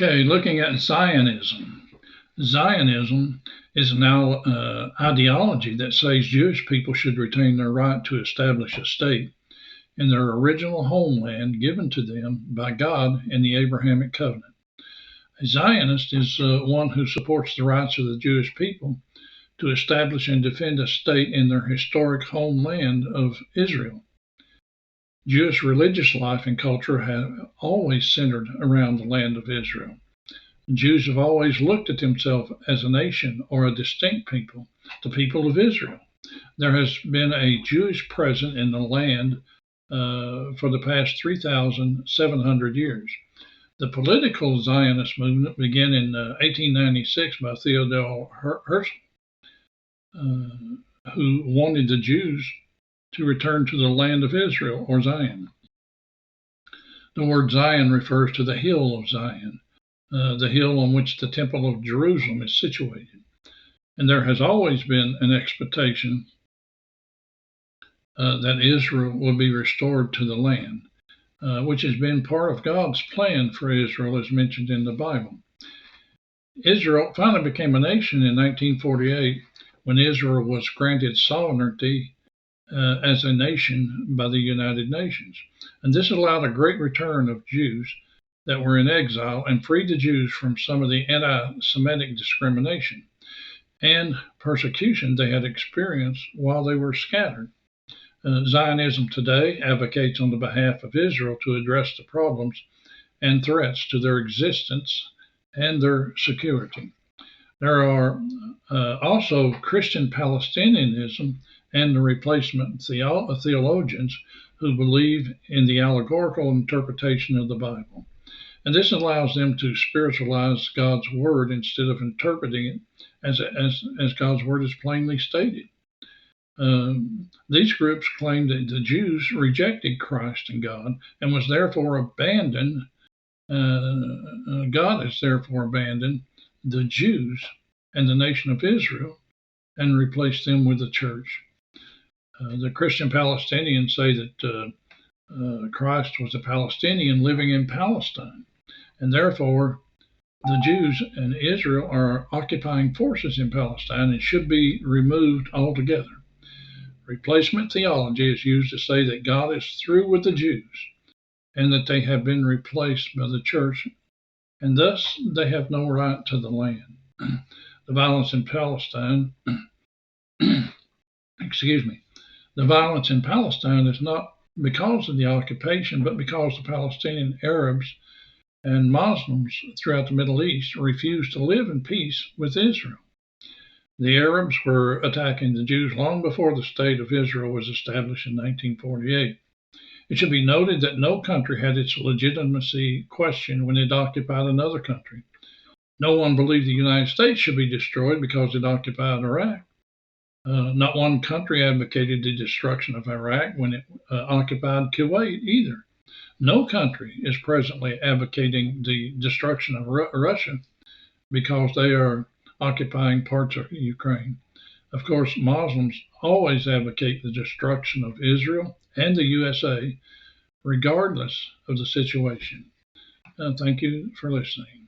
Okay, looking at Zionism. Zionism is an ideology that says Jewish people should retain their right to establish a state in their original homeland given to them by God in the Abrahamic Covenant. A Zionist is one who supports the rights of the Jewish people to establish and defend a state in their historic homeland of Israel. Jewish religious life and culture have always centered around the land of Israel. Jews have always looked at themselves as a nation or a distinct people, the people of Israel. There has been a Jewish presence in the land for the past 3,700 years. The political Zionist movement began in 1896 by Theodore Herzl, who wanted the Jews to return to the land of Israel, or Zion. The word Zion refers to the hill of Zion, the hill on which the Temple of Jerusalem is situated. And there has always been an expectation that Israel will be restored to the land, which has been part of God's plan for Israel as mentioned in the Bible. Israel finally became a nation in 1948 when Israel was granted sovereignty as a nation by the United Nations. And this allowed a great return of Jews that were in exile and freed the Jews from some of the anti-Semitic discrimination and persecution they had experienced while they were scattered. Zionism today advocates on the behalf of Israel to address the problems and threats to their existence and their security. There are also Christian Palestinianism and the replacement theologians who believe in the allegorical interpretation of the Bible. And this allows them to spiritualize God's word instead of interpreting it as God's word is plainly stated. These groups claim that the Jews rejected Christ and God and was therefore abandoned. God has therefore abandoned the Jews and the nation of Israel and replaced them with the church. The Christian Palestinians say that Christ was a Palestinian living in Palestine, and therefore the Jews and Israel are occupying forces in Palestine and should be removed altogether. Replacement theology is used to say that God is through with the Jews and that they have been replaced by the church, and thus they have no right to the land. The violence in Palestine, the violence in Palestine is not because of the occupation, but because the Palestinian Arabs and Muslims throughout the Middle East refuse to live in peace with Israel. The Arabs were attacking the Jews long before the state of Israel was established in 1948. It should be noted that no country had its legitimacy questioned when it occupied another country. No one believed the United States should be destroyed because it occupied Iraq. Not one country advocated the destruction of Iraq when it occupied Kuwait either. No country is presently advocating the destruction of Russia because they are occupying parts of Ukraine. Of course, Muslims always advocate the destruction of Israel and the USA, regardless of the situation. Thank you for listening.